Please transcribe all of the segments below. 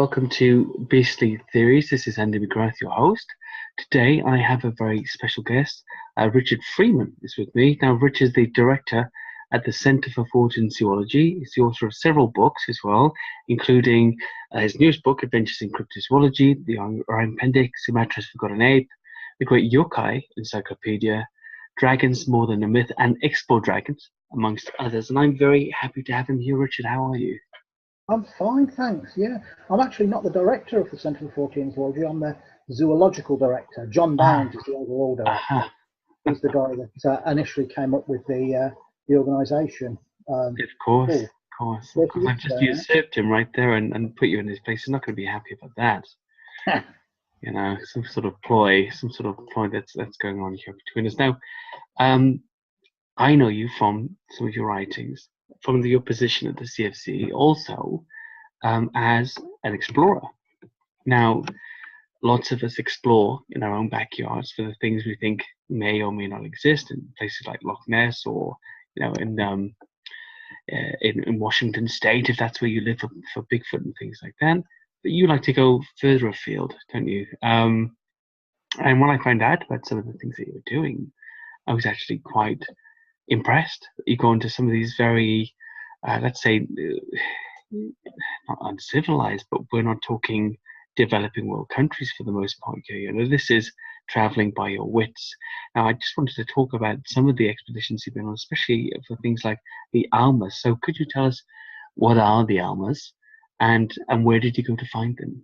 welcome to Beastly Theories. This is Andy McGrath, your host. Today I have a very special guest. Richard Freeman is with me. Now, Rich is the director at the Centre for Fortean Zoology. He's the author of several books as well, including his newest book, Adventures in Cryptozoology, The Orion Appendix, Sumatra's Forgotten Ape, The Great Yokai Encyclopedia, Dragons More Than a Myth, and Explore Dragons, amongst others. And I'm very happy to have him here. Richard, how are you? I'm fine, thanks. Yeah, I'm actually not the director of the Centre for Fortean Zoology. I'm the zoological director. John Downs is the overall director. He's the guy that initially came up with the organisation. Of course. I've just usurped him right there and put you in his place. He's not going to be happy about that. You know, some sort of ploy that's going on here between us. Now, I know you from some of your writings, from your position at the CFC, also as an explorer. Now, lots of us explore in our own backyards for the things we think may or may not exist in places like Loch Ness, or in Washington State, if that's where you live, for Bigfoot and things like that. But you like to go further afield, don't you? And when I found out about some of the things that you were doing, I was actually quite impressed. You go into some of these very, let's say, not uncivilized, but we're not talking developing world countries for the most part here. You know, this is traveling by your wits. Now, I just wanted to talk about some of the expeditions you've been on, especially for things like the Almas. So could you tell us what are the Almas, and where did you go to find them?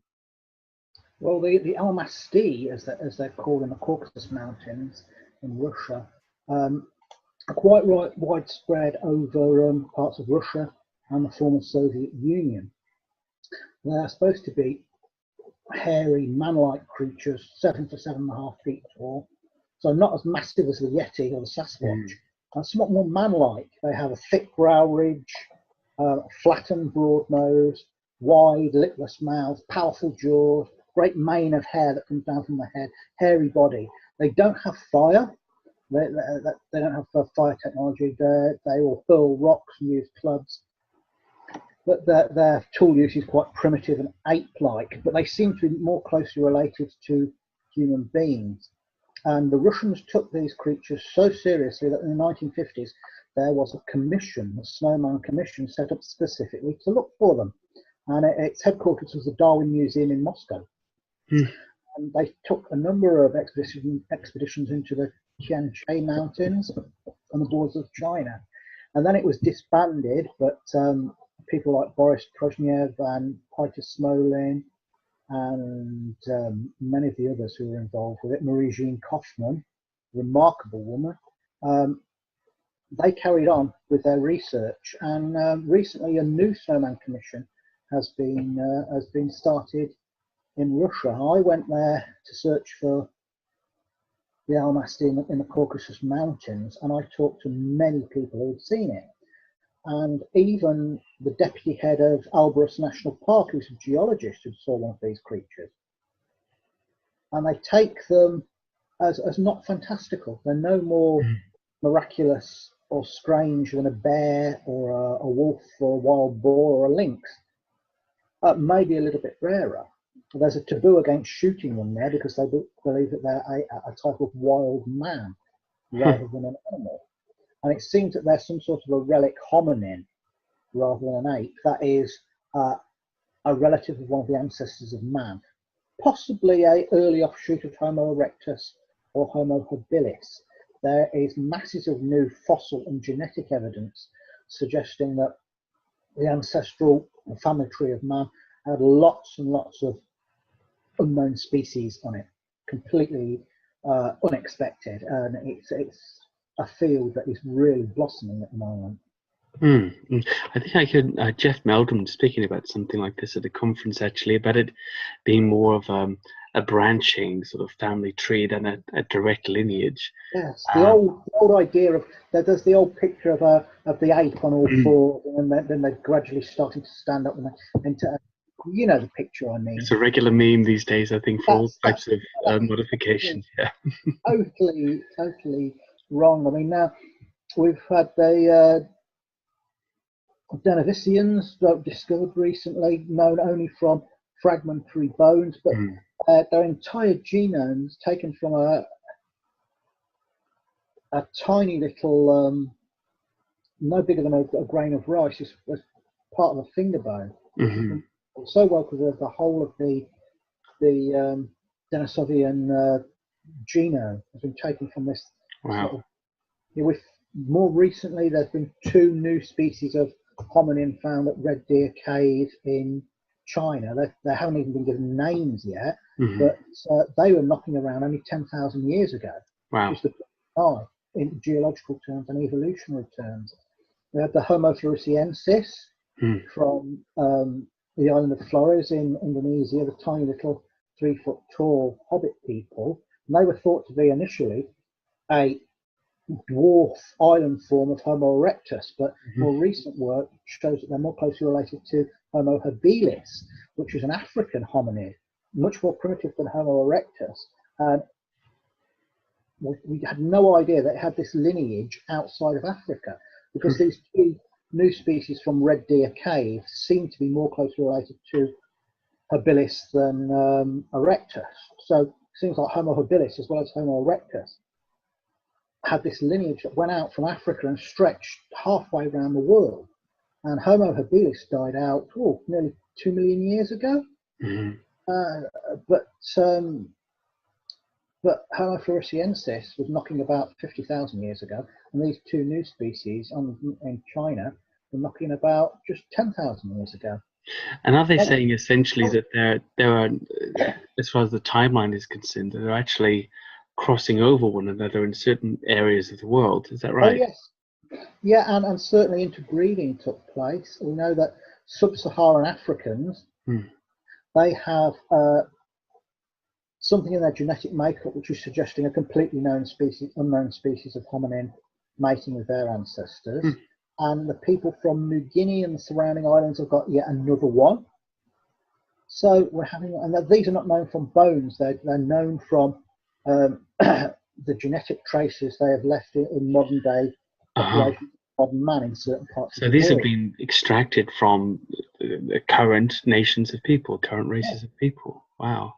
Well, the Almasty, as they're called in the Caucasus Mountains in Russia, are quite widespread over parts of Russia and the former Soviet Union. They're supposed to be hairy, man-like creatures, 7 to 7.5 feet tall, so not as massive as the Yeti or the Sasquatch, and somewhat more man-like. They have a thick brow ridge, flattened broad nose, wide lipless mouth, powerful jaws, great mane of hair that comes down from the head, hairy body. They don't have fire. They don't have fire technology. They will hurl rocks and use clubs. But their tool use is quite primitive and ape-like, but they seem to be more closely related to human beings. And the Russians took these creatures so seriously that in the 1950s, there was a commission, a Snowman Commission, set up specifically to look for them. And its headquarters was the Darwin Museum in Moscow. And they took a number of expeditions into the Tian Shan Mountains on the borders of China. And then it was disbanded, but people like Boris Prozhnev and Peter Smolin and many of the others who were involved with it, Marie-Jean Kaufmann, remarkable woman, they carried on with their research. And recently a new Snowman Commission has been started in Russia. I went there to search for the Almasty in the Caucasus Mountains, and I talked to many people who had seen it. And even the deputy head of Elbrus National Park, who's a geologist, who saw one of these creatures. And they take them as not fantastical. They're no more miraculous or strange than a bear or a wolf or a wild boar or a lynx. Maybe a little bit rarer. There's a taboo against shooting them there because they believe that they're a type of wild man rather than an animal. And it seems that they're some sort of a relic hominin rather than an ape. That is a relative of one of the ancestors of man, possibly an early offshoot of Homo erectus or Homo habilis. There is masses of new fossil and genetic evidence suggesting that the ancestral family tree of man had lots and lots of unknown species on it, completely unexpected, and it's a field that is really blossoming at the moment. I think I heard Jeff Meldrum speaking about something like this at a conference, actually, about it being more of a branching sort of family tree than a direct lineage. Yes, the old idea of there's the old picture of the ape on all fours, and then they're gradually starting to stand up into you know the picture I mean. It's a regular meme these days, I think, for all types of modifications. Yeah. Totally wrong. I mean, now we've had the Denisovans discovered recently, known only from fragmentary bones, but Mm. their entire genomes taken from a tiny little, no bigger than a grain of rice, as part of a finger bone, which has been so well preserved. The whole of the Denisovian genome has been taken from this Wow. little. With more recently, there's been 2 new species of hominin found at Red Deer Cave in China. They haven't even been given names yet, but they were knocking around only 10,000 years ago, Wow. which is the eye in geological terms and evolutionary terms. We had the Homo floresiensis from the island of Flores in Indonesia, the tiny little 3-foot tall hobbit people. And they were thought to be initially a dwarf island form of Homo erectus, but more recent work shows that they're more closely related to Homo habilis, which is an African hominid, much more primitive than Homo erectus. And we had no idea that it had this lineage outside of Africa, because these 2 new species from Red Deer Cave seem to be more closely related to habilis than erectus. So it seems like Homo habilis as well as Homo erectus had this lineage that went out from Africa and stretched halfway around the world. And Homo habilis died out nearly 2 million years ago. But Homo floresiensis was knocking about 50,000 years ago, and these 2 new species in China were knocking about just 10,000 years ago. And are they saying essentially that there are, as far as the timeline is concerned, they're actually crossing over one another in certain areas of the world? Is that right? Oh, yes. Yeah, and certainly interbreeding took place. We know that sub-Saharan Africans, they have something in their genetic makeup which is suggesting a completely unknown species of hominin mating with their ancestors. And the people from New Guinea and the surrounding islands have got yet another one. So we're having, and these are not known from bones, they're known from the genetic traces they have left in modern day population, modern man in certain parts of the world. So these have been extracted from the current nations of people, current races of people. Wow.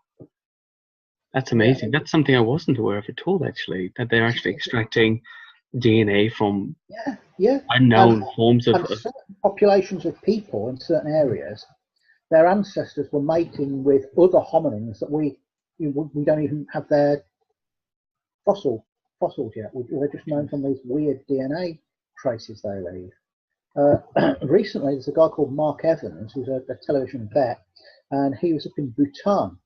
That's amazing. That's something I wasn't aware of at all, actually, that they're actually extracting DNA from unknown forms of certain populations of people in certain areas. Their ancestors were mating with other hominins that we don't even have their fossils yet. They're just known from these weird DNA traces they leave. Recently, there's a guy called Mark Evans, who's a television vet, and he was up in Bhutan,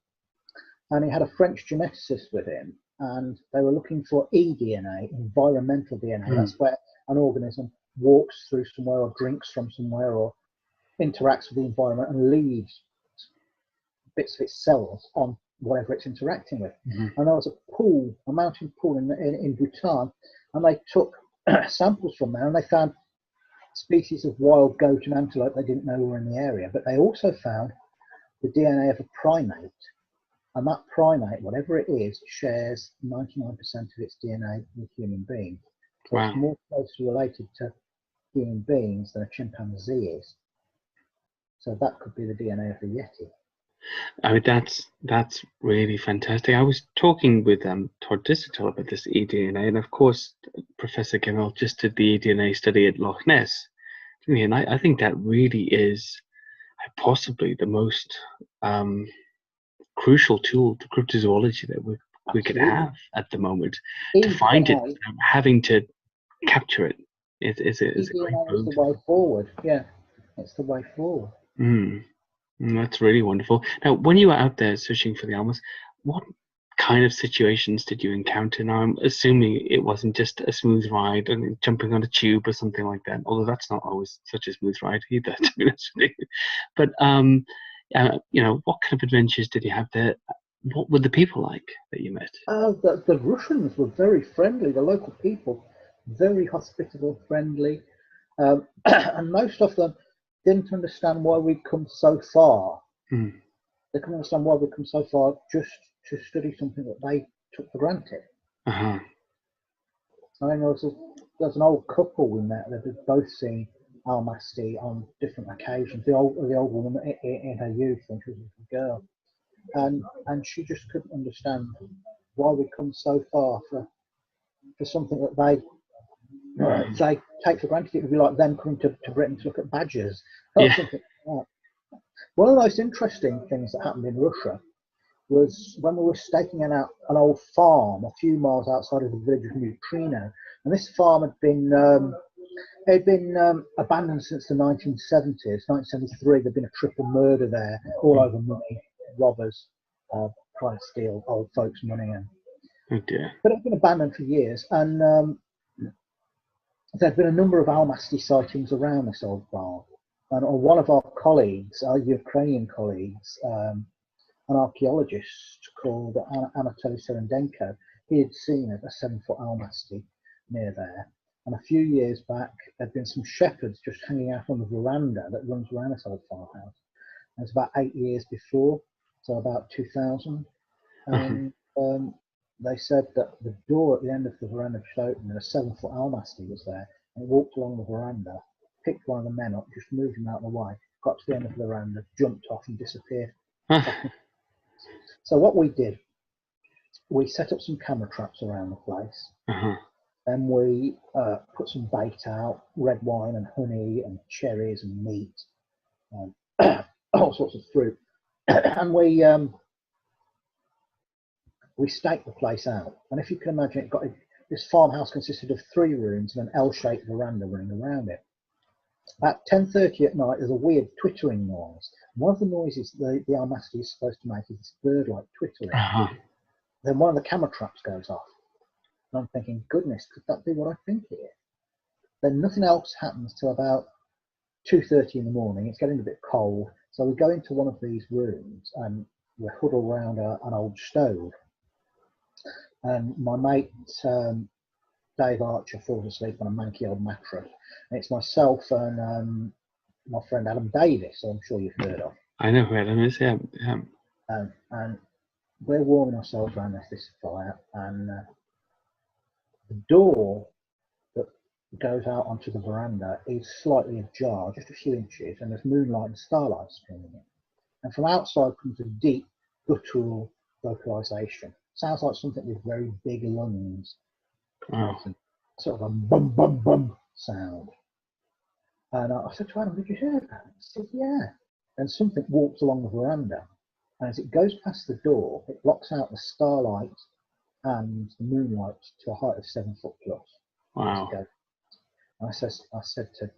and he had a French geneticist with him, and they were looking for eDNA, environmental DNA. That's where an organism walks through somewhere or drinks from somewhere or interacts with the environment and leaves bits of its cells on whatever it's interacting with. And there was a mountain pool in Bhutan, and they took samples from there, and they found species of wild goat and antelope they didn't know were in the area, but they also found the DNA of a primate. And that primate, whatever it is, shares 99% of its DNA with human beings. So it's more closely related to human beings than a chimpanzee is. So that could be the DNA of the Yeti. I mean, that's really fantastic. I was talking with Todd Dissertal about this eDNA, and of course, Professor Gemmell just did the eDNA study at Loch Ness. And I think that really is possibly the most crucial tool to cryptozoology that we could have at the moment. To find it without having to capture it is a great boon. It's the way forward. Yeah, it's the way forward. That's really wonderful. Now, when you were out there searching for the Almas, what kind of situations did you encounter? Now, I'm assuming it wasn't just a smooth ride and jumping on a tube or something like that, although that's not always such a smooth ride either, to be honest with you. But, what kind of adventures did you have there? What were the people like that you met? The Russians were very friendly, the local people, very hospitable, friendly. And most of them didn't understand why we'd come so far. They couldn't understand why we'd come so far just to study something that they took for granted. I mean, there was an old couple we met that had both seen Almasty on different occasions. The old woman in her youth, when she was a girl, and she just couldn't understand why we'd come so far for something that they take for granted. It would be like them coming to Britain to look at badgers or something like that. One of the most interesting things that happened in Russia was when we were staking out an old farm a few miles outside of the village of Neutrino, and this farm had been abandoned since the 1970s. 1973, there'd been a triple murder there, all over money, robbers trying to steal old folks' money. Oh dear. But it's been abandoned for years, and there'd been a number of Almasty sightings around this old farm. And one of our colleagues, our Ukrainian colleagues, an archaeologist called Anatoly Serendenko, he had seen a 7-foot Almasty near there. And a few years back, there'd been some shepherds just hanging out on the veranda that runs around this old farmhouse. And it's about 8 years before, so about 2000. And they said that the door at the end of the veranda just opened and a 7-foot Almasty was there. And it walked along the veranda, picked one of the men up, just moved him out of the way, got to the end of the veranda, jumped off and disappeared. So what we did, we set up some camera traps around the place. Then we put some bait out, red wine and honey and cherries and meat, and all sorts of fruit. And we staked the place out. And if you can imagine, this farmhouse consisted of 3 rooms and an L-shaped veranda running around it. At 10:30 at night, there's a weird twittering noise. One of the noises the Almasty is supposed to make is this bird-like twittering. Then one of the camera traps goes off. And I'm thinking, goodness, could that be what I think it is? Then nothing else happens till about 2:30 in the morning. It's getting a bit cold. So we go into one of these rooms and we huddle around an old stove. And my mate, Dave Archer, falls asleep on a manky old mattress. And it's myself and my friend Adam Davis, who I'm sure you've heard of. I know who Adam is, yeah. And we're warming ourselves around this fire, and the door that goes out onto the veranda is slightly ajar, just a few inches, and there's moonlight and starlight streaming in. And from outside comes a deep, guttural vocalization. Sounds like something with very big lungs. Sort of a bum, bum, bum sound. And I said to Adam, did you hear that? He said, yeah. And something walks along the veranda. And as it goes past the door, it blocks out the starlight and the moonlight to a height of 7 foot plus. Wow. And I said to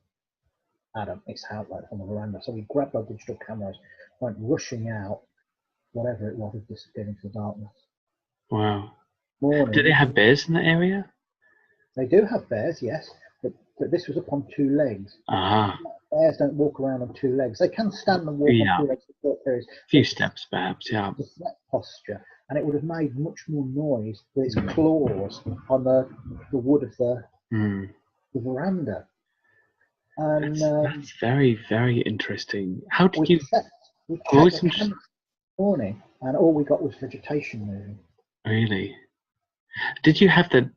Adam, it's out like on the veranda. So we grabbed our digital cameras, went rushing out, whatever it was, had disappeared into the darkness. Wow. Morning. Do they have bears in that area? They do have bears, yes, but this was up on 2 legs. Bears don't walk around on 2 legs. They can stand and walk on 2 legs for short periods. A few steps, perhaps, yeah. The threat posture, and it would have made much more noise with its claws on the wood of the veranda. And that's very, very interesting. How did you? We checked the morning, and all we got was vegetation moving. Really? Did you have the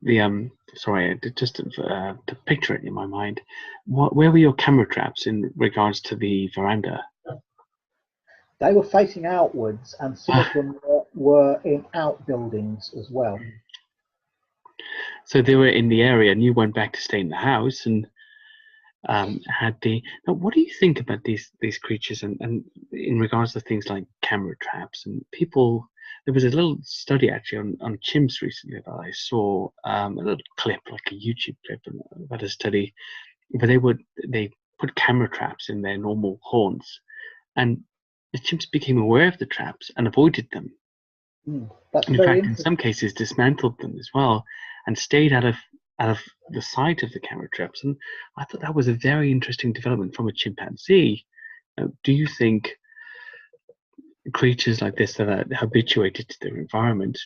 sorry, just to picture it in my mind, where were your camera traps in regards to the veranda? They were facing outwards, and some of them were in outbuildings as well. So they were in the area, and you went back to stay in the house, and had the. Now, what do you think about these creatures, and in regards to things like camera traps and people? There was a little study actually on chimps recently that I saw, a little clip, like a YouTube clip, about a study where they put camera traps in their normal haunts, and the chimps became aware of the traps and avoided them. That's in fact, in some cases, dismantled them as well and stayed out of the sight of the camera traps. And I thought that was a very interesting development from a chimpanzee. Do you think creatures like this that are habituated to their environment,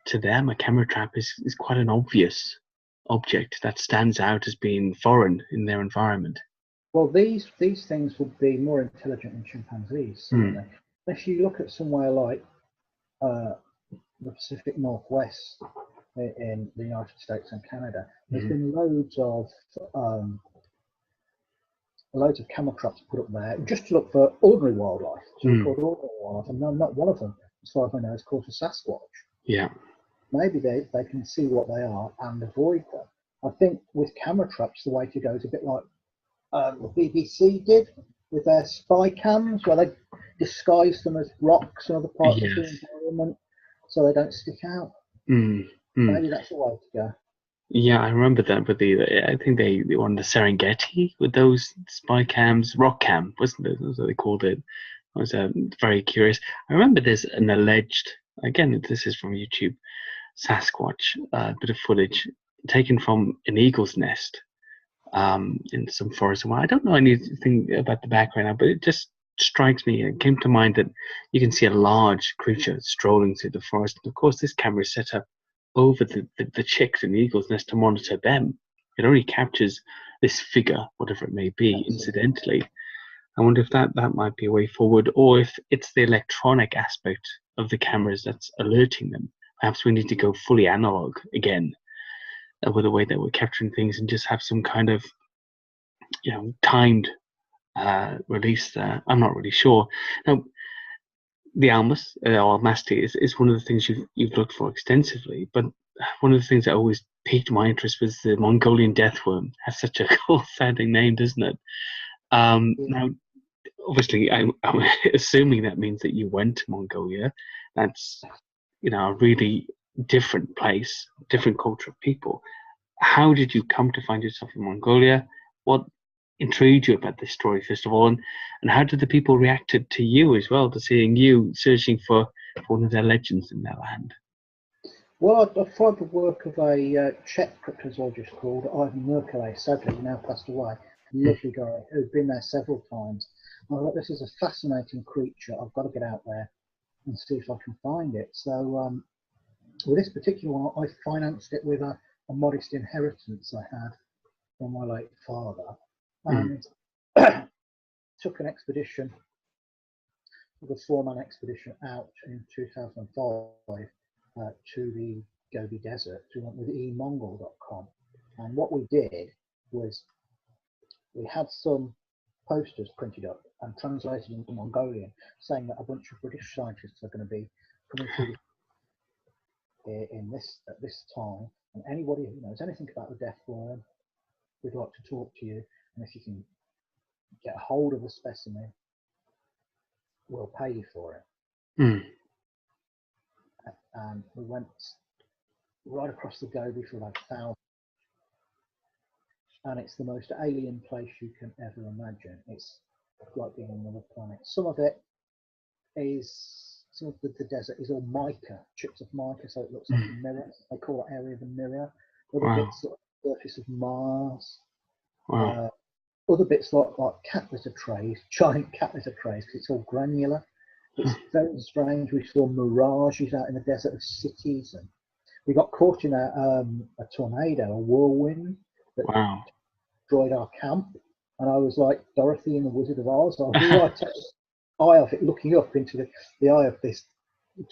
to them a camera trap is quite an obvious object that stands out as being foreign in their environment? Well, these things would be more intelligent than chimpanzees, certainly. If you look at somewhere like the Pacific Northwest in the United States and Canada, there's been loads of loads of camera traps put up there just to look for ordinary wildlife, to Mm. record ordinary wildlife, and not one of them, as far as I know, is caught a Sasquatch. Yeah. Maybe they can see what they are and avoid them. I think with camera traps, the way to go is a bit like the BBC did with their spy cams, where they disguise them as rocks and other parts of the Yes. environment so they don't stick out. Mm. Mm. Maybe that's the way to go. Yeah, I remember that with I think they were on the Serengeti with those spy cams, rock cam, wasn't it? That's what they called it. I was very curious. I remember there's an alleged, again, this is from YouTube, Sasquatch, bit of footage taken from an eagle's nest in some forest somewhere. I don't know anything about the background now, but it just strikes me, it came to mind that you can see a large creature strolling through the forest. And of course, this camera is set up over the chicks in the eagle's nest to monitor them. It only captures this figure, whatever it may be, incidentally. I wonder if that might be a way forward, or if it's the electronic aspect of the cameras that's alerting them. Perhaps we need to go fully analog again with the way that we're capturing things, and just have some kind of timed release there. I'm not really sure. Now, the Almasty is one of the things you've looked for extensively, but one of the things that always piqued my interest was the Mongolian Death Worm. Has such a cool sounding name, doesn't it? Now, obviously, I'm assuming that means that you went to Mongolia. That's a really different place, different culture of people. How did you come to find yourself in Mongolia? What intrigued you about this story, first of all, and how did the people react to you as well, to seeing you searching for one of their legends in their land? Well, I followed the work of a Czech cryptozoologist called Ivan Merkelé, sadly now passed away. Lovely guy who'd been there several times. I thought, this is a fascinating creature. I've got to get out there and see if I can find it. So with this particular one, I financed it with a modest inheritance I had from my late father, and took an expedition, the 4-man expedition out in 2005 to the Gobi Desert. We went with emongol.com, and what we did was we had some posters printed up and translated into Mongolian, saying that a bunch of British scientists are going to be coming through at this time, and anybody who knows anything about the death worm, we'd like to talk to you, and if you can get a hold of a specimen, we'll pay you for it. And we went right across the Gobi for about 1,000, and it's the most alien place you can ever imagine. It's like being on another planet. Some of the desert is all mica, chips of mica, so it looks like a mirror. They call that area the mirror. Other bits like the surface of Mars. Other bits like cat litter trays, giant cat litter trays, because it's all granular. It's very strange. We saw mirages out in the desert of cities, and we got caught in a tornado, a whirlwind that destroyed our camp. And I was like Dorothy in the Wizard of Oz. I was right at the eye of it, looking up into the eye of this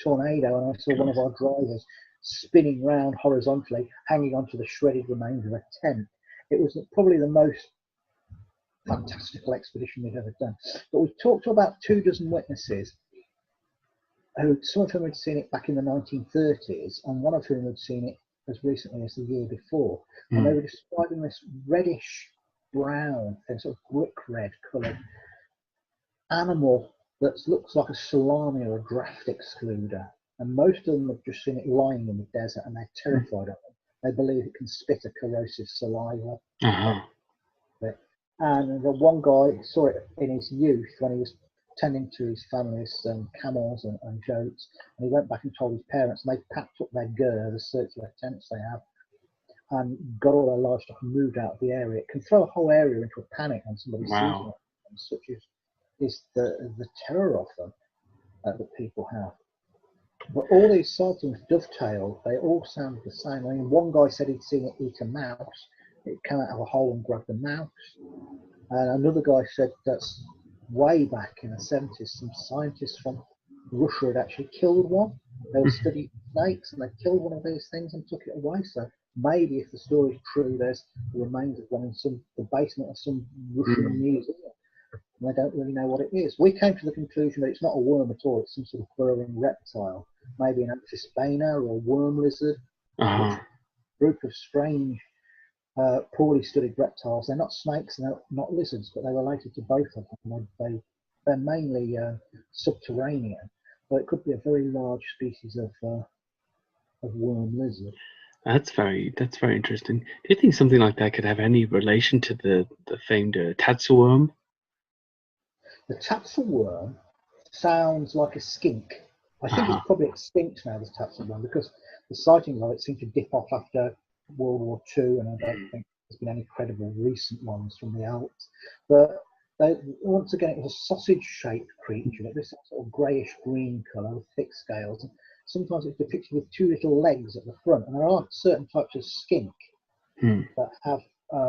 tornado, and I saw one of our drivers spinning round horizontally, hanging onto the shredded remains of a tent. It was probably the most fantastical expedition we've ever done. But we talked to about 24 witnesses, who some of whom had seen it back in the 1930s, and one of whom had seen it as recently as the year before. And they were describing this reddish brown, sort of brick red coloured animal that looks like a salami or a draft excluder. And most of them have just seen it lying in the desert, and they're terrified of it. They believe it can spit a corrosive saliva. And the one guy saw it in his youth when he was tending to his family's camels and goats, and he went back and told his parents, and they packed up their gear, the circular tents they have, and got all their livestock and moved out of the area. It can throw a whole area into a panic when somebody sees them, such is the terror of them that people have. But all these sightings dovetail. They all sound the same. I mean, one guy said he'd seen it eat a mouse. It came out of a hole and grabbed the mouse. And another guy said that's way back in the 70s, some scientists from Russia had actually killed one. They were studying snakes, and they killed one of these things and took it away. So maybe if the story's true, there's the remains of one in the basement of some Russian museum. And they don't really know what it is. We came to the conclusion that it's not a worm at all. It's some sort of burrowing reptile, maybe an amphisbaena or a worm lizard, which is a group of strange, poorly studied reptiles. They're not snakes and they're not lizards, but they're related to both of them. They're mainly subterranean, but it could be a very large species of worm lizard. That's very interesting. Do you think something like that could have any relation to the famed Tatzelworm? The Tatzelworm sounds like a skink. I think it's probably extinct now, this Tatzelworm, because the sightings of it seem to dip off after World War II, and I don't think there's been any credible recent ones from the Alps. But once again, it was a sausage-shaped creature, this sort of greyish-green colour with thick scales. Sometimes it's depicted with two little legs at the front, and there are certain types of skink that have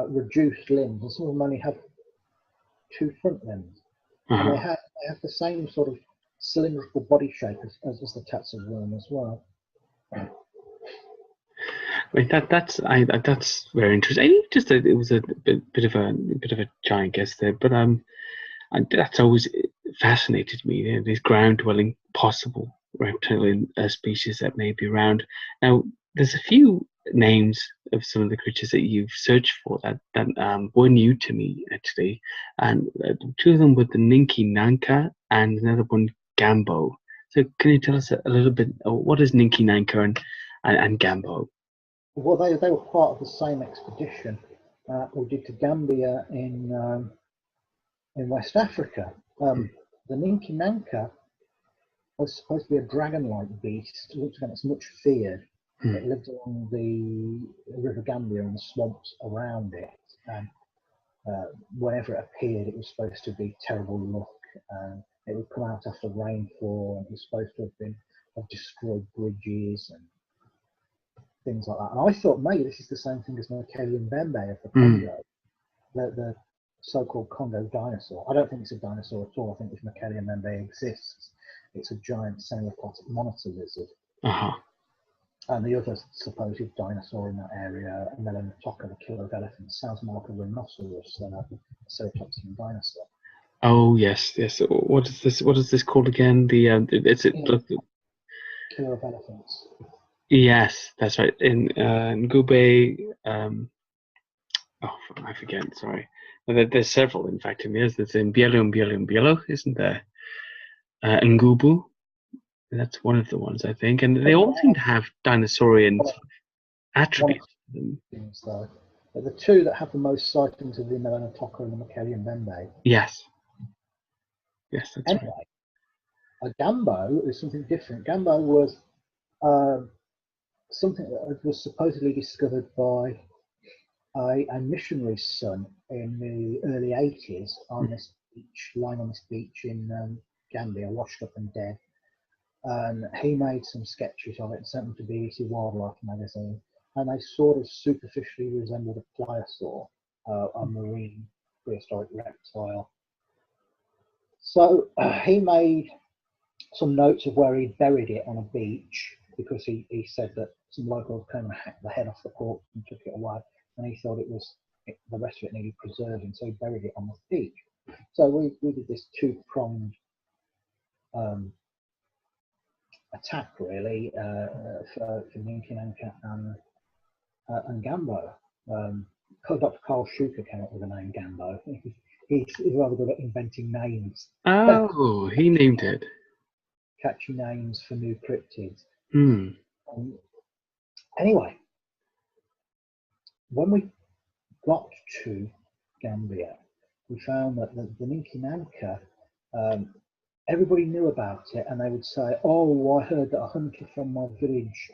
reduced limbs, and some of them only have two front limbs. And they have the same sort of cylindrical body shape as the Tatzelworm as well. Wait, that's very interesting. It was a bit of a giant guess there, but that's always fascinated me. These ground-dwelling possible reptilian species that may be around. Now, there's a few names of some of the creatures that you've searched for that were new to me actually, and two of them were the Ninki Nanka and another one Gambo. So, can you tell us a little bit? What is Ninki Nanka and Gambo? Well, they were part of the same expedition we did to Gambia in West Africa. The Ninki Nanka was supposed to be a dragon-like beast, which it's much feared. It lived along the River Gambia and the swamps around it, and whenever it appeared, it was supposed to be terrible luck, and it would come out after rainfall, and it was supposed to have destroyed bridges and things like that. And I thought maybe this is the same thing as Mongolian Bembe of the Congo, the so-called Congo dinosaur. I don't think it's a dinosaur at all. I think this Mongolian Bembe exists. It's a giant semi-aquatic monitor lizard. And the other supposed dinosaur in that area, Melanatoca, the killer of elephants, sounds more like a rhinoceros than a ceratopsian dinosaur. Oh yes. What is this called again? Killer of elephants. Yes, that's right. In Ngube, I forget. Sorry, there's several. In fact, there's in Bielo, isn't there? Ngubu, that's one of the ones I think, and they all seem to have dinosaurian attributes. But the two that have the most sightings are the Melanatoca and the Mongolian Bembe. Yes, that's anyway, right. A Gambo is something different. Gambo was something that was supposedly discovered by a missionary's son in the early 80s on this beach, lying on this beach in Gambia, washed up and dead. And he made some sketches of it and sent them to BBC Wildlife magazine, and they sort of superficially resembled a pliosaur, a marine prehistoric reptile. So he made some notes of where he buried it on a beach, because he said that some locals came and hacked the head off the corpse and took it away, and he thought the rest of it needed preserving, so he buried it on the beach. So we did this two-pronged attack really for Ninki Nanka and Gambo. Dr. Carl Schuker came up with the name Gambo. He's rather good at inventing names. Oh, he named it. Catchy names for new cryptids. Anyway, when we got to Gambia, we found that the Ninki Nanka, everybody knew about it, and they would say, "Oh, I heard that a hunter from my village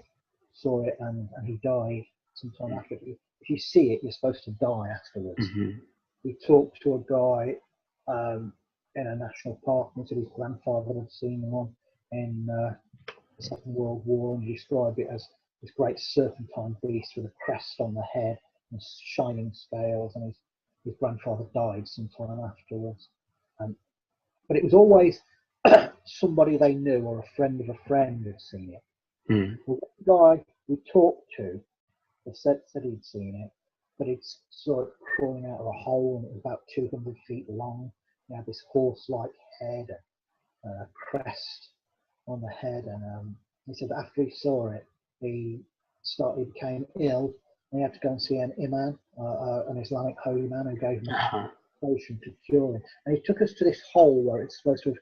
saw it and he died sometime after." If you see it, you're supposed to die afterwards. We talked to a guy in a national park, and he said his grandfather had seen one in the Second World War, and he described it as this great serpentine beast with a crest on the head and shining scales, and his grandfather died sometime afterwards. But it was always somebody they knew or a friend of a friend had seen it. The guy we talked to They said he'd seen it, but he saw it crawling out of a hole, and it was about 200 feet long. It had this horse-like head, a crest on the head, and he said that after he saw it, he became ill, and he had to go and see an imam, an Islamic holy man, who gave him a potion to cure him. And he took us to this hole where it's supposed to have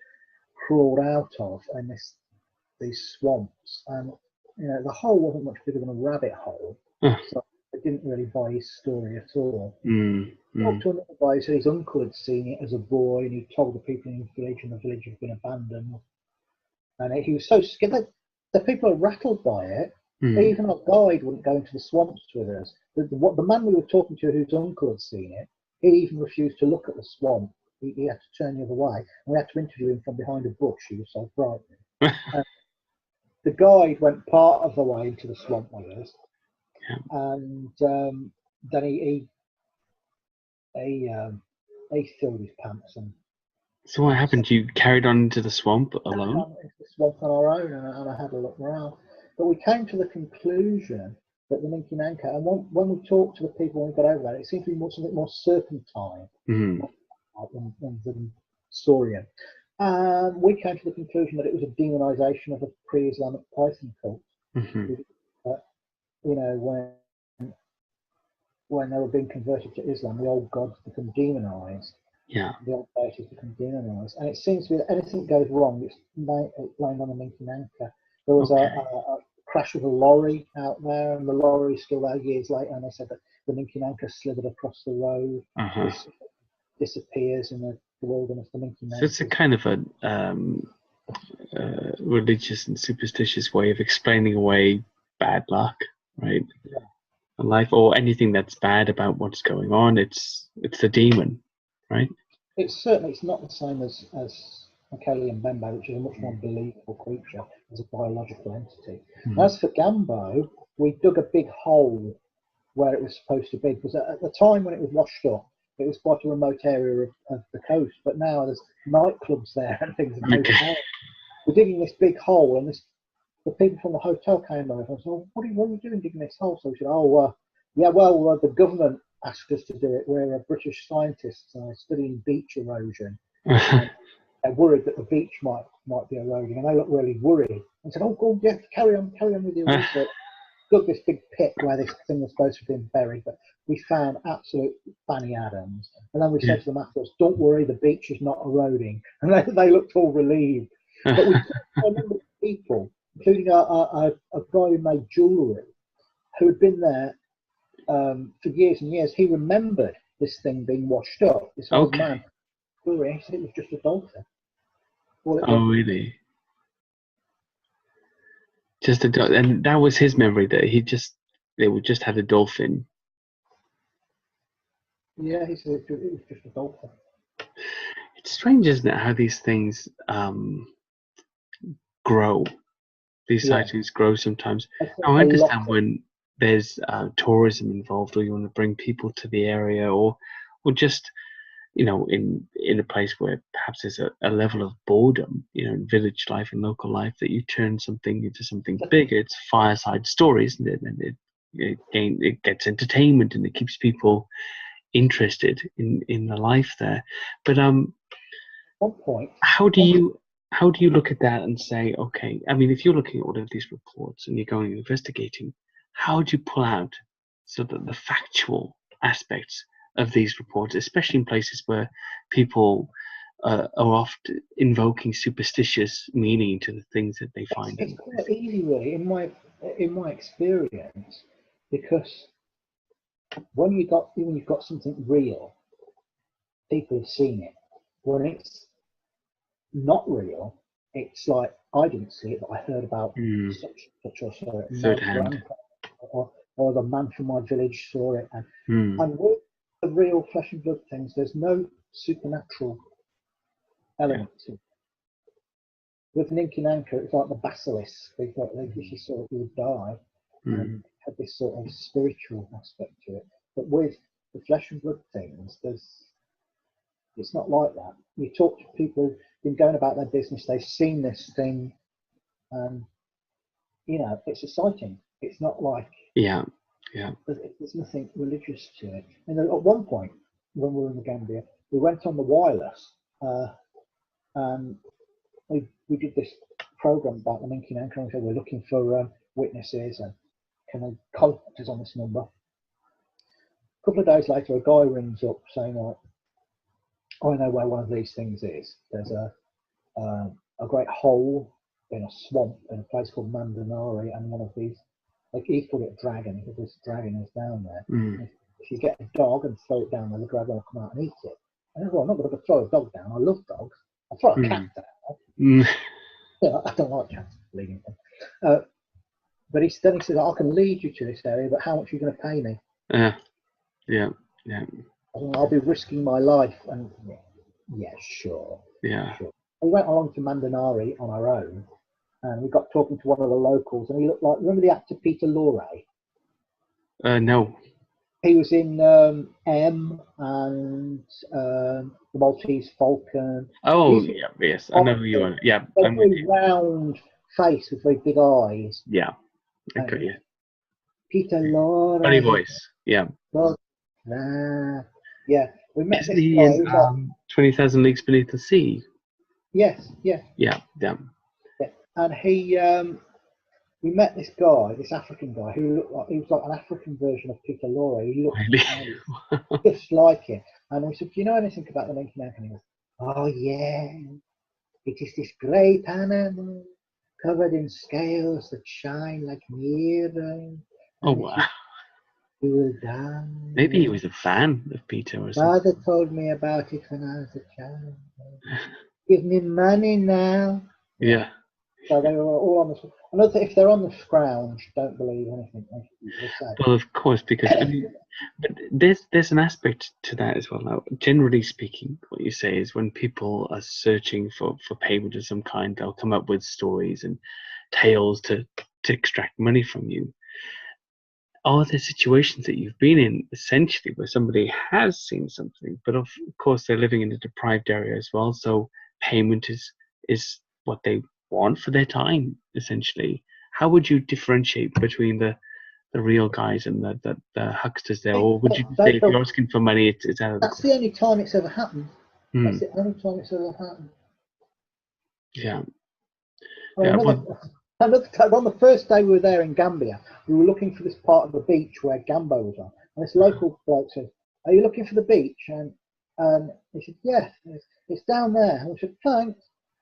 crawled out of, and these swamps, and the hole wasn't much bigger than a rabbit hole, so I didn't really buy his story at all. Talked to another guy who said his uncle had seen it as a boy, and he told the people in his village, and the village had been abandoned. And he was so scared that the people are rattled by it. Even our guide wouldn't go into the swamps with us. The man we were talking to, whose uncle had seen it, he even refused to look at the swamp. He had to turn the other way, and we had to interview him from behind a bush. He was so frightened. The guide went part of the way into the swamp with us, and then he filled his pants. And so what happened? You carried on into the swamp alone? Into the swamp on our own, and I had a look around. But we came to the conclusion that the Ninki Nanka, and when we talked to the people when we got over there, it seemed to be something more serpentine than saurian. We came to the conclusion that it was a demonization of a pre-Islamic Python cult. When they were being converted to Islam, the old gods become demonized. Yeah. The old deities become demonized. And it seems to be that anything goes wrong, it's blamed on the Ninki Nanka. There was a crash of a lorry out there, and the lorry's still there years later, and they said that the Ninki Nanka slithered across the road, disappears in the wilderness. The Ninki Nanka. So it's a kind of a religious and superstitious way of explaining away bad luck, right? Yeah. Life, or anything that's bad about what's going on. It's the demon, right? It's not the same as Mongolian Bembo, which is a much more believable creature as a biological entity. As for Gambo, we dug a big hole where it was supposed to be, because at the time when it was washed up, it was quite a remote area of the coast, but now there's nightclubs there and things. We're digging this big hole, and the people from the hotel came over and said, what are you doing digging this hole? So we said, the government asked us to do it. We're British scientists studying beach erosion. They're worried that the beach might be eroding, and they looked really worried and said, carry on with your research. Dug this big pit where this thing was supposed to have been buried, but we found absolute Fanny Adams. And then we said to them afterwards, don't worry, the beach is not eroding. And they looked all relieved. But we talked to a number of people, including a guy who made jewellery, who had been there for years and years. He remembered this thing being washed up. This old man, he said it was just a dolphin. Really? Just a dolphin, and that was his memory, that they would just had a dolphin. Yeah, he said it was just a dolphin. It's strange, isn't it, how these things grow. These sightings grow sometimes. I understand when there's tourism involved, or you want to bring people to the area, or just in a place where perhaps there's a level of boredom, in village life and local life, that you turn something into something bigger. It's fireside stories, and it gets entertainment, and it keeps people interested in the life there. But at one point, how do you look at that and say, okay, I mean, if you're looking at all of these reports and you're going and investigating, how do you pull out sort of the factual aspects of these reports, especially in places where people are often invoking superstitious meaning to the things that they find? It's quite easy, really, in my experience, because when you've got something real, people have seen it. When it's not real, it's like, I didn't see it, but I heard about such or so. Third hand. Or the man from my village saw it. And with the real flesh and blood things, there's no supernatural element to it. With Ninki Nanka, it's like the basilisk. They thought if you saw it, you would die. And had this sort of spiritual aspect to it. But with the flesh and blood things, it's not like that. You talk to people who've been going about their business, they've seen this thing, and it's a sighting. It's not like Yeah. But there's nothing religious to it. And at one point, when we were in the Gambia, we went on the wireless, and we did this program about the Ninki Nanka, and said we're looking for witnesses, and can they contact us on this number? A couple of days later, a guy rings up saying, I know where one of these things is. There's a great hole in a swamp in a place called Mandanari, and one of these, like he called it a dragon, because this dragon is down there. Mm. If you get a dog and throw it down there, the dragon will come out and eat it. And I thought, I'm not going to throw a dog down. I love dogs. I'll throw a cat down. Mm. Yeah, I don't like cats, believe me. But then he said, I can lead you to this area, but how much are you going to pay me? Yeah. I'll be risking my life. And yeah, sure. Yeah. Sure. We went along to Mandanari on our own, and we got talking to one of the locals, and he looked like, remember the actor Peter Lorre? No. He was in M and the Maltese Falcon. Oh, yeah, yes, I know who you are. Yeah, A I'm with very you. round face with very big eyes. Yeah, I got you. Peter Lorre. Funny voice. Yeah. Yeah, we met Isn't this he guy. in 20,000 Leagues Beneath the Sea? Yes, yeah. Yeah. And we met this guy, this African guy, who looked like he was like an African version of Peter Lorre. He looked Really? just like him. And we said, do you know anything about the Ninki Nanka? And he goes, oh yeah, it is this great animal covered in scales that shine like mirrors. Oh, wow. He will die. Maybe he was a fan of Peter or something. Father told me about it when I was a child. Give me money now. Yeah. So they were all on the. Another, if they're on the scrounge, don't believe anything they say. Well, of course, because I mean, but there's an aspect to that as well. Now, generally speaking, what you say is when people are searching for payment of some kind, they'll come up with stories and tales to extract money from you. Are there situations that you've been in essentially where somebody has seen something, but of course they're living in a deprived area as well, so payment is what they want for their time essentially? How would you differentiate between the real guys and the hucksters there, or would you say if you're asking for money, it's out of the That's the only time it's ever happened. That's the only time it's ever happened. Yeah. On the first day we were there in Gambia, we were looking for this part of the beach where Gambo was on, and this local bloke said, "Are you looking for the beach?" And he said, "Yes, it's down there." And we said, "Thanks."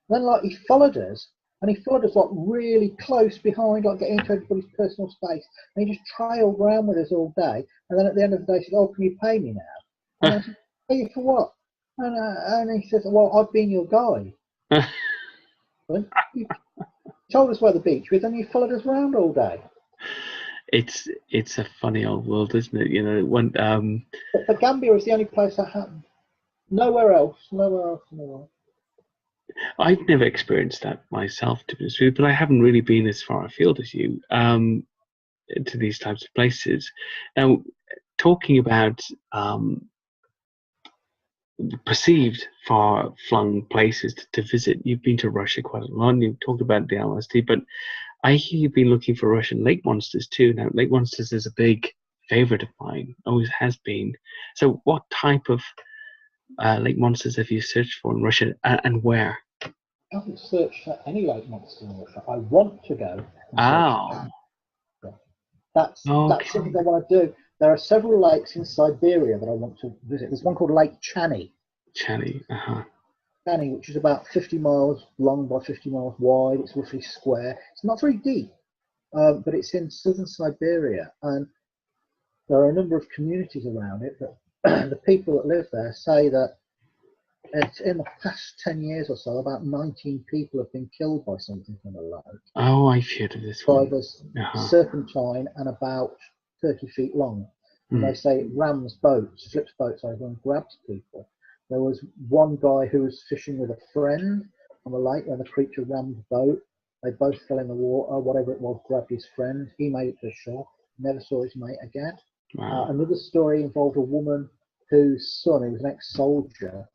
And then like he followed us, and he followed us like really close behind, like getting into everybody's personal space, and he just trailed around with us all day. And then at the end of the day, he said, "Oh, can you pay me now?" And I said, "Pay you for what?" And he says, "Well, I've been your guide." You told us where the beach was, and you followed us around all day. It's a funny old world, isn't it? You know, when But Gambia is the only place that happened. Nowhere else. I've never experienced that myself, to be honest with you, but I haven't really been as far afield as you to these types of places. Now, talking about perceived far-flung places to visit, you've been to Russia quite a lot, and you've talked about the Almasty, but I hear you've been looking for Russian lake monsters too. Now, lake monsters is a big favorite of mine, always has been. So what type of lake monsters have you searched for in Russia, and where? I haven't searched for any lake monster in Russia. I want to go. That's something I want to do. There are several lakes in Siberia that I want to visit. There's one called Lake Chany. Chany, Chany, which is about 50 miles long by 50 miles wide. It's roughly square. It's not very deep, but it's in southern Siberia, and there are a number of communities around it. But the people that live there say that it's in the past 10 years or so, about 19 people have been killed by something from the lake. Oh, I've heard of this one. There's serpentine and about 30 feet long. And they say it rams boats, flips boats over and grabs people. There was one guy who was fishing with a friend on the lake when the creature rammed the boat. They both fell in the water, whatever it was, grabbed his friend. He made it to shore, never saw his mate again. Wow. Another story involved a woman whose son, who was an ex-soldier,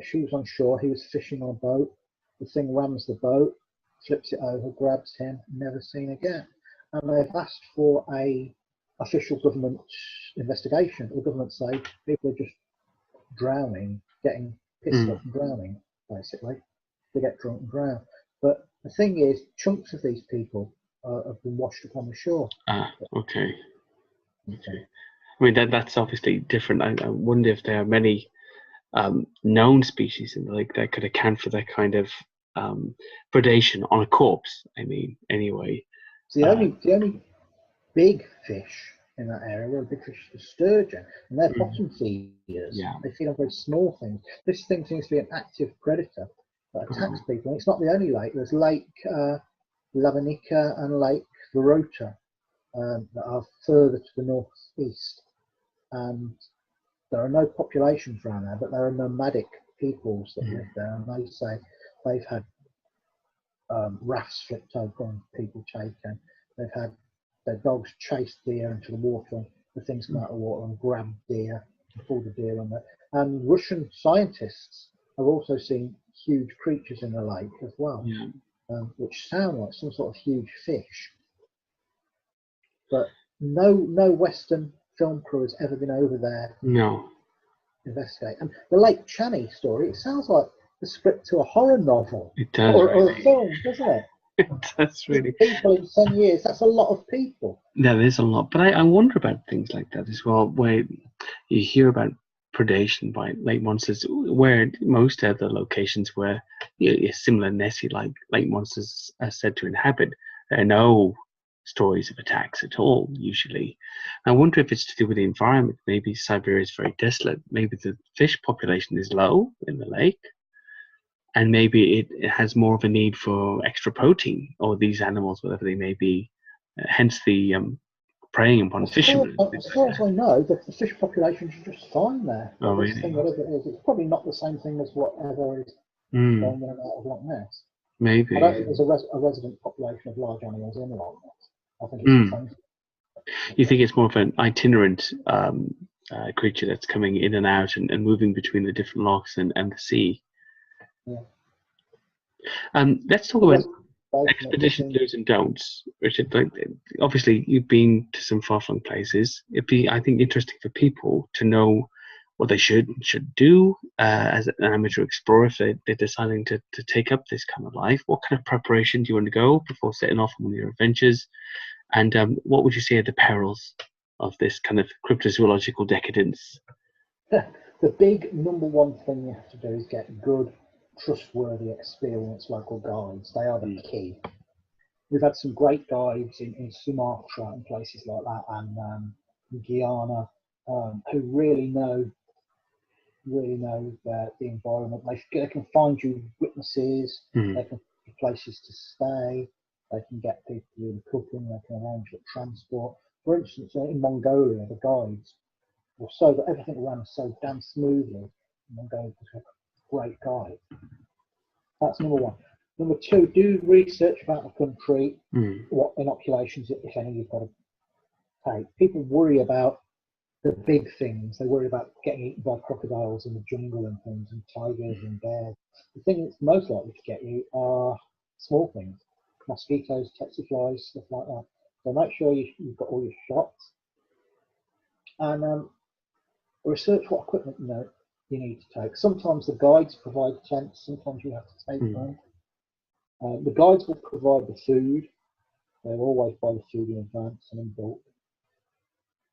she was on shore, he was fishing on a boat. The thing rams the boat, flips it over, grabs him, never seen again. And they've asked for a official government investigation. The government say people are just drowning, getting pissed off and drowning, basically. They get drunk and drown. But the thing is, chunks of these people have been washed upon the shore. Ah, okay. Okay. I mean, that's obviously different. I wonder if there are many known species in the lake that could account for that kind of predation on a corpse. I mean, anyway. So the only big fish in that area were big fish, the sturgeon, and they're bottom feeders. Yeah. They feed on very small things. This thing seems to be an active predator that attacks people. And it's not the only lake. There's Lake Lavanica and Lake Verota that are further to the northeast. And there are no populations around there, but there are nomadic peoples that live there, and they say they've had rafts flipped over and people taken. They've had their dogs chase deer into the water, the things come out of the water and grab deer and pull the deer on there. And Russian scientists have also seen huge creatures in the lake as well, which sound like some sort of huge fish. But no Western film crew has ever been over there to investigate. And the Lake Channy story, it sounds like the script to a horror novel. It does, or really. A film, doesn't it? That's really people in 10 years. That's a lot of people. Yeah, there's a lot, but I wonder about things like that as well, where you hear about predation by lake monsters, where most other locations where similar Nessie like lake monsters are said to inhabit, there are no stories of attacks at all usually. I wonder if it's to do with the environment. Maybe Siberia is very desolate. Maybe the fish population is low in the lake. And maybe it has more of a need for extra protein, or these animals, whatever they may be, hence the preying upon fishermen. As far as I know, the fish population is just fine there. Oh, really? Whatever it is, it's probably not the same thing as whatever is going in and out of Loch Ness. Maybe. I don't think there's a resident population of large animals in Loch Ness. I think it's the same. You think it's more of an itinerant creature that's coming in and out and moving between the different lochs and the sea? Yeah. Let's talk about expedition do's and don'ts, Richard. Like, obviously, you've been to some far-flung places. It'd be, I think, interesting for people to know what they should do as an amateur explorer if they're deciding to take up this kind of life. What kind of preparation do you undergo before setting off on one of your adventures? And what would you say are the perils of this kind of cryptozoological decadence? The big number one thing you have to do is get good, trustworthy, experienced local guides. They are the key. We've had some great guides in Sumatra and places like that, and Guyana, who really know the environment. They can find you witnesses. They can find places to stay. They can get people doing cooking. They can arrange the transport. For instance, in Mongolia, the guides were so that everything ran so damn smoothly. Mongolia was a great guide. That's number one. Number two, do research about the country, what inoculations, if any, you've got to take. People worry about the big things. They worry about getting eaten by crocodiles in the jungle and things, and tigers and bears. The thing that's most likely to get you are small things. Mosquitoes, tsetse flies, stuff like that. So make sure you've got all your shots. And research what equipment you need to take. Sometimes the guides provide tents, sometimes you have to take them. The guides will provide the food. They'll always buy the food in advance and in bulk.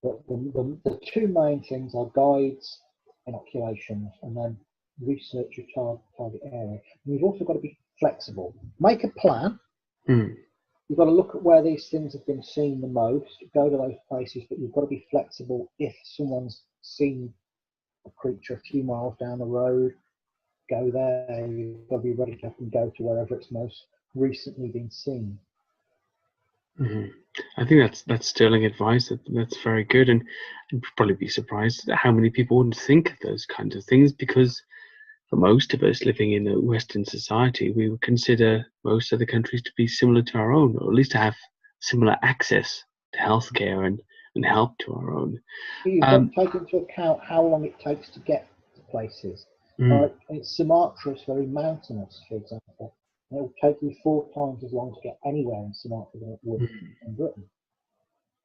But the two main things are guides, inoculations, and then research your target area. And you've also got to be flexible. Make a plan. You've got to look at where these things have been seen the most, go to those places, but you've got to be flexible. If someone's seen a creature a few miles down the road, go there. You've got to be ready to go to wherever it's most recently been seen. I think that's sterling advice. That's very good, and you'd probably be surprised at how many people wouldn't think of those kinds of things, because for most of us living in a Western society, we would consider most other countries to be similar to our own, or at least to have similar access to healthcare and help to our own. You've got to take into account how long it takes to get to places. Sumatra is very mountainous, for example. It will take you 4 times as long to get anywhere in Sumatra than it would in Britain.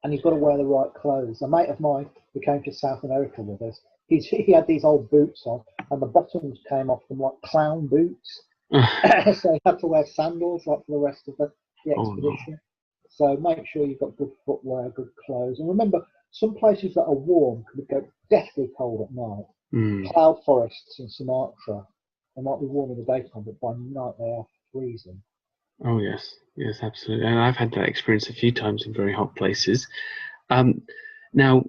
and you've got to wear the right clothes. A mate of mine who came to South America with us, he had these old boots on, and the bottoms came off them like clown boots. So he had to wear sandals like for the rest of the Oh, no. expedition. So make sure you've got good footwear, good clothes. And remember, some places that are warm could go deathly cold at night. Mm. Cloud forests in Sumatra, they might be warm in the daytime, but by night they are freezing. Oh, yes. Yes, absolutely. And I've had that experience a few times in very hot places. Now,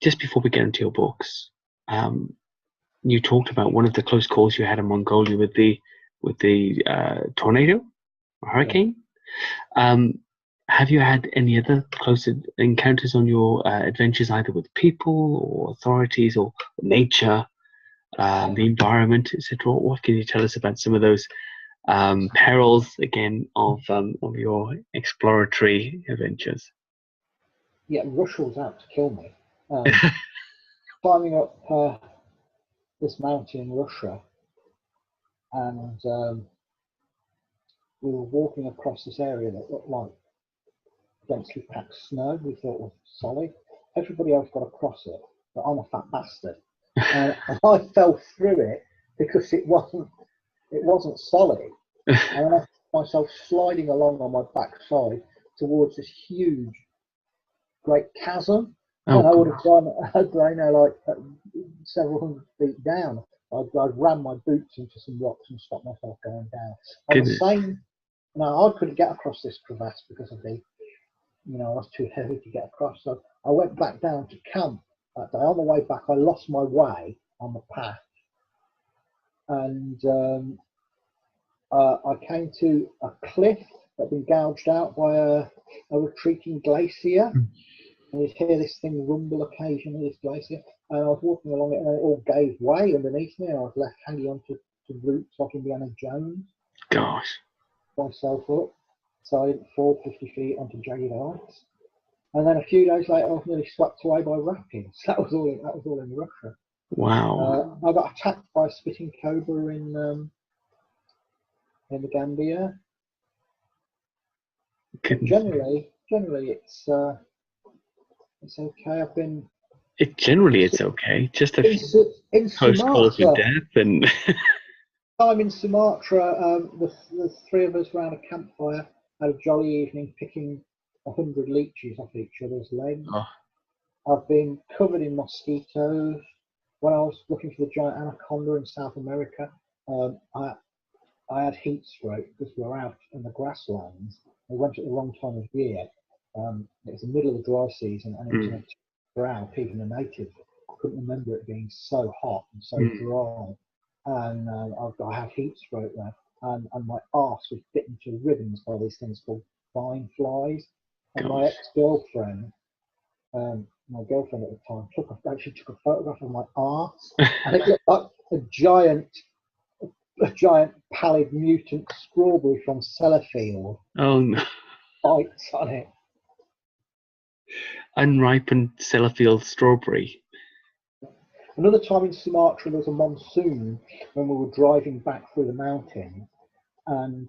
just before we get into your books, you talked about one of the close calls you had in Mongolia with the tornado or hurricane. Yeah. Have you had any other close encounters on your adventures, either with people or authorities or nature, the environment, etc.? What can you tell us about some of those perils again of your exploratory adventures? Yeah, Russia was out to kill me. Climbing up this mountain in Russia, and we were walking across this area that looked like densely packed snow. We thought was solid. Everybody else got across it, but I'm a fat bastard, and I fell through it because it wasn't solid. And I found myself sliding along on my backside towards this huge, great chasm. And I would have gone, like several hundred feet down. I'd ram my boots into some rocks and stopped myself going down. On the same, now I couldn't get across this crevasse because of I was too heavy to get across. So I went back down to camp that day. On the way back, I lost my way on the path, and I came to a cliff that had been gouged out by a retreating glacier. And you'd hear this thing rumble occasionally, this glacier. And I was walking along it, and it all gave way underneath me. And I was left hanging onto roots like Indiana Jones. Gosh. Myself up, so I didn't fall 50 feet onto jagged ice. And then a few days later, I was nearly swept away by rapids. That was all in Russia. Wow. I got attacked by a spitting cobra in the Gambia. Generally, it's okay. I've been. It's okay. Just a few close calls with death and. Time in Sumatra, the three of us round a campfire had a jolly evening picking 100 leeches off each other's legs. Oh. I've been covered in mosquitoes. When I was looking for the giant anaconda in South America, I had heat stroke because we were out in the grasslands. We went at the wrong time of year. It was the middle of the dry season, and it was in a drought. Even the natives couldn't remember it being so hot and so dry. And I had heat stroke there, and my arse was bitten to ribbons by these things called vine flies. And my ex-girlfriend, my girlfriend at the time, took a photograph of my arse, and it looked like a giant pallid mutant strawberry from Sellafield. Oh no! Bites on it. Unripened Sellafield strawberry. Another time in Sumatra, there was a monsoon when we were driving back through the mountains, and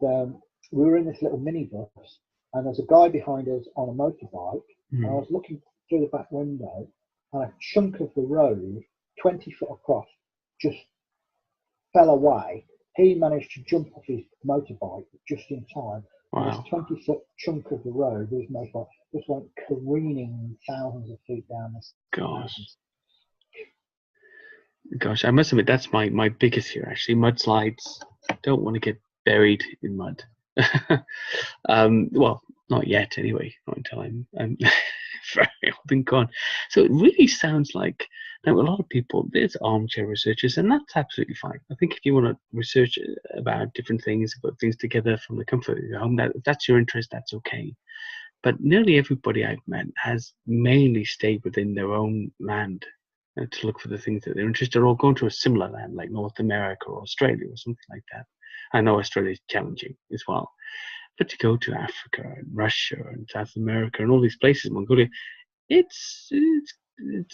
we were in this little minibus, and there's a guy behind us on a motorbike, and I was looking through the back window, and a chunk of the road, 20 foot across, just fell away. He managed to jump off his motorbike just in time. Wow. And this 20-foot chunk of the road, his motorbike, just went careening thousands of feet down this. Gosh, I must admit that's my biggest fear actually. Mudslides. Don't want to get buried in mud. Well, not yet anyway. Not until I'm very old and gone. So it really sounds like now a lot of people. There's armchair researchers, and that's absolutely fine. I think if you want to research about different things, put things together from the comfort of your home, if that's your interest, that's okay. But nearly everybody I've met has mainly stayed within their own land. To look for the things that they're interested in, or going to a similar land like North America or Australia or something like that. I know Australia is challenging as well, but to go to Africa and Russia and South America and all these places, Mongolia, it's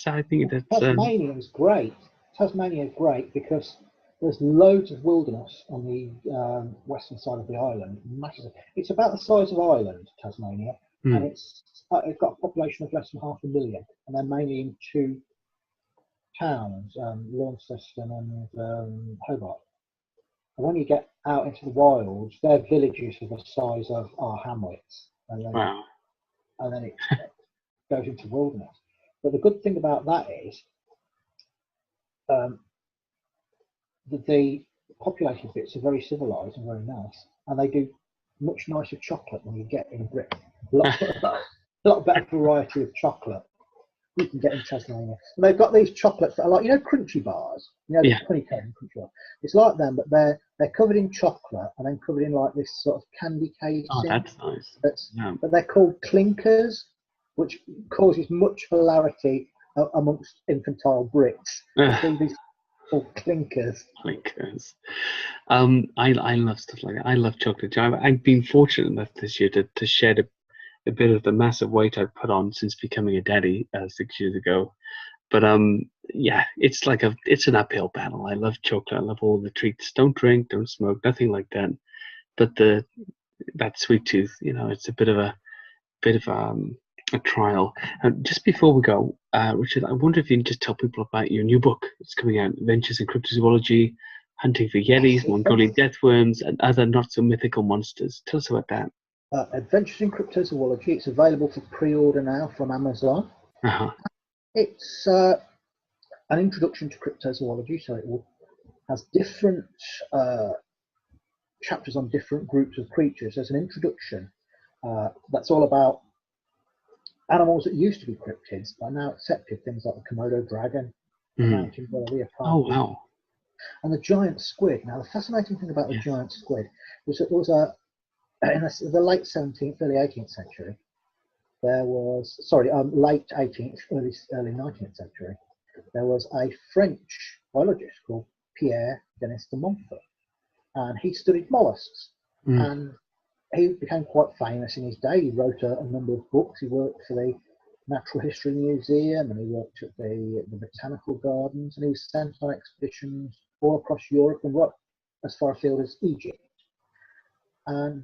I think that's Tasmania is great. Tasmania is great because there's loads of wilderness on the western side of the island. Massive. It's about the size of Ireland, Tasmania, and it's it's got a population of less than 500,000, and they're mainly in two towns, Launceston and Hobart. And when you get out into the wilds, their villages are the size of our hamlets, and then it goes into wilderness. But the good thing about that is that the populated bits are very civilized and very nice, and they do much nicer chocolate than you get in Britain. A lot better variety of chocolate you can get in Tasmania. And they've got these chocolates that are like, crunchy bars, the honeycomb crunchy bar. It's like them, but they're covered in chocolate and then covered in like this sort of candy casing. Oh, that's nice. But they're called clinkers, which causes much hilarity amongst infantile Brits. These called clinkers. Clinkers. I love stuff like that. I love chocolate. I've been fortunate enough this year to shed a bit of the massive weight I've put on since becoming a daddy 6 years ago. But yeah, it's an uphill battle. I love chocolate. I love all the treats. Don't drink, don't smoke, nothing like that. But that sweet tooth, it's a bit of a trial. Just before we go, Richard, I wonder if you can just tell people about your new book that's coming out, Adventures in Cryptozoology, Hunting for Yetis, Mongolian Death Worms, and other not-so-mythical monsters. Tell us about that. Adventures in Cryptozoology. It's available for pre-order now from Amazon. It's an introduction to cryptozoology, so it has different chapters on different groups of creatures. There's an introduction that's all about animals that used to be cryptids but are now accepted, things like the Komodo dragon, the mountain burley, and the giant squid. Now, the fascinating thing about the giant squid was that there was in the late 17th, early 18th century, there was, late 18th, early 19th century, there was a French biologist called Pierre Denis de Montfort, and he studied mollusks, and he became quite famous in his day. He wrote a number of books. He worked for the Natural History Museum, and he worked at the Botanical Gardens, and he was sent on expeditions all across Europe and right as far afield as Egypt. And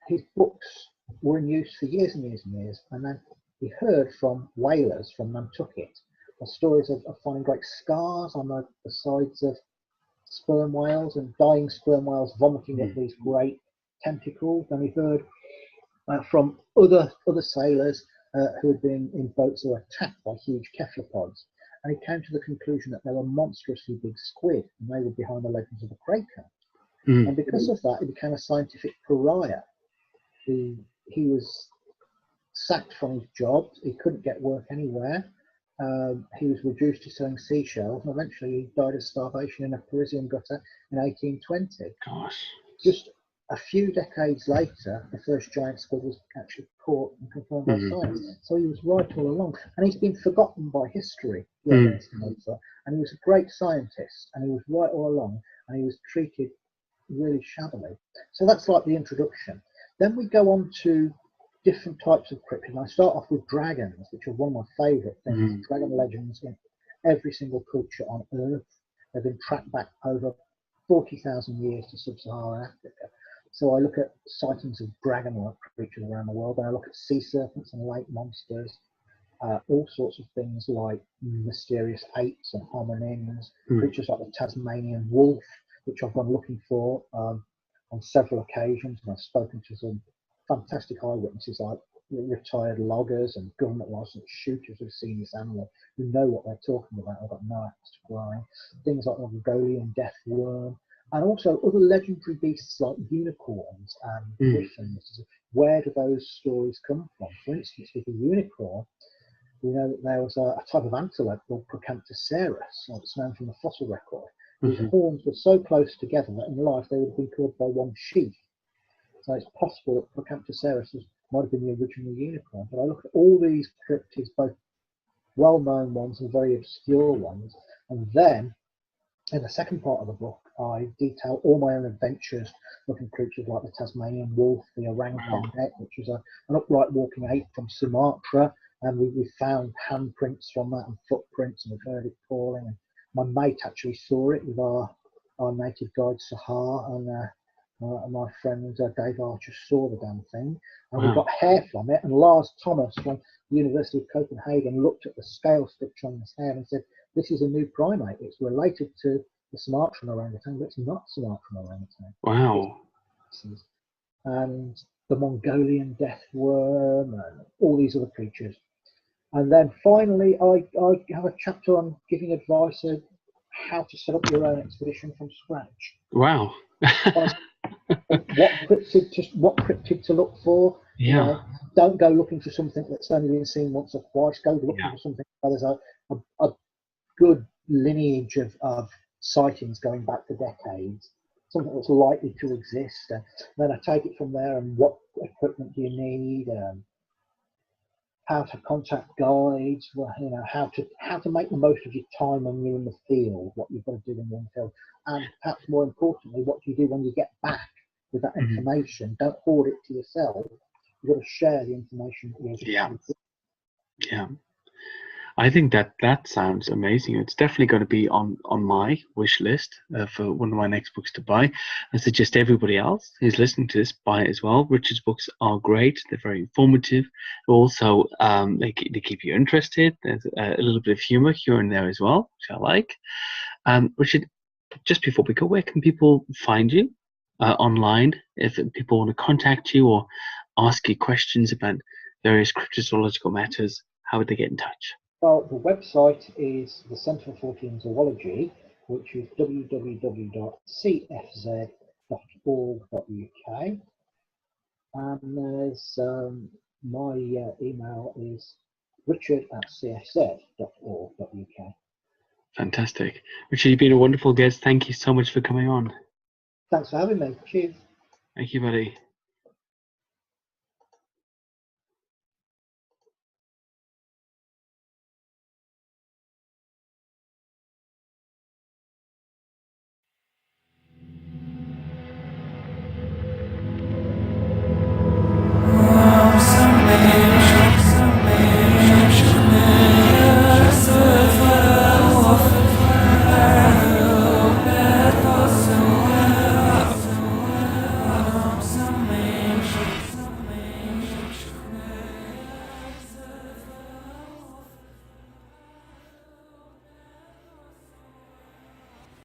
his books were in use for years and years and years, and then he heard from whalers from Nantucket stories of finding great scars on the sides of sperm whales and dying sperm whales vomiting up these great tentacles. And he heard from other sailors who had been in boats that were attacked by huge cephalopods, and he came to the conclusion that they were monstrously big squid, and they were behind the legends of the Kraken. And because of that, he became a scientific pariah. He was sacked from his job. He couldn't get work anywhere. He was reduced to selling seashells, and eventually he died of starvation in a Parisian gutter in 1820. Gosh. Just a few decades later, the first giant squid was actually caught and confirmed by science. So he was right all along, and he's been forgotten by history. And he was a great scientist, and he was right all along, and he was treated really shabbily. So that's like the introduction. Then we go on to different types of cryptids. I start off with dragons, which are one of my favourite things. Dragon legends in every single culture on Earth. They've been tracked back over 40,000 years to sub-Saharan Africa. So I look at sightings of dragon-like creatures around the world, and I look at sea serpents and lake monsters, all sorts of things like mysterious apes and hominins, creatures like the Tasmanian wolf, which I've gone looking for on several occasions, and I've spoken to some fantastic eyewitnesses like retired loggers and government licensed shooters who've seen this animal, who know what they're talking about. I've got no access to blind. Things like the Mongolian Death Worm, and also other legendary beasts like unicorns and griffins. Where do those stories come from? For instance, with the unicorn, we know that there was a type of antelope called Procanthocerus, it's known from the fossil record, whose horns were so close together that in life they would have been killed by one sheath. So it's possible that Procanthocerus might have been the original unicorn. But I look at all these cryptids, both well-known ones and very obscure ones, and then in the second part of the book, I detail all my own adventures looking at creatures like the Tasmanian wolf, the orangutan, which is an upright walking ape from Sumatra, and we found handprints from that and footprints, and we've heard it calling. And my mate actually saw it with our native guide Sahar, and My friend Dave Archer saw the damn thing, and we Wow. got hair from it. And Lars Thomas from the University of Copenhagen looked at the scale stitch on this hair and said, "This is a new primate. It's related to the Sumatran orangutan, but it's not Sumatran orangutan." Wow. And the Mongolian Death Worm and all these other creatures. And then finally, I have a chapter on giving advice on how to set up your own expedition from scratch. Wow. what cryptid to look for. Yeah. You know, don't go looking for something that's only been seen once or twice. Go looking for something where there's a good lineage of sightings going back for decades. Something that's likely to exist. Then I take it from there. And what equipment do you need? How to contact guides, you know, how to make the most of your time when you're in the field, what you've got to do when you're in the field, and perhaps more importantly, what do you do when you get back with that information? Don't hoard it to yourself. You've got to share the information that you're Yeah. I think that sounds amazing. It's definitely going to be on my wish list for one of my next books to buy. I suggest everybody else who's listening to this buy it as well. Richard's books are great. They're very informative. Also, they keep you interested. There's a little bit of humor here and there as well, which I like. Richard, just before we go, where can people find you online if people want to contact you or ask you questions about various cryptozoological matters? How would they get in touch? Well, the website is the Centre for Fortean Zoology, which is www.cfz.org.uk. And there's my email is richard@cfz.org.uk. Fantastic. Richard, you've been a wonderful guest. Thank you so much for coming on. Thanks for having me. Cheers. Thank you, buddy.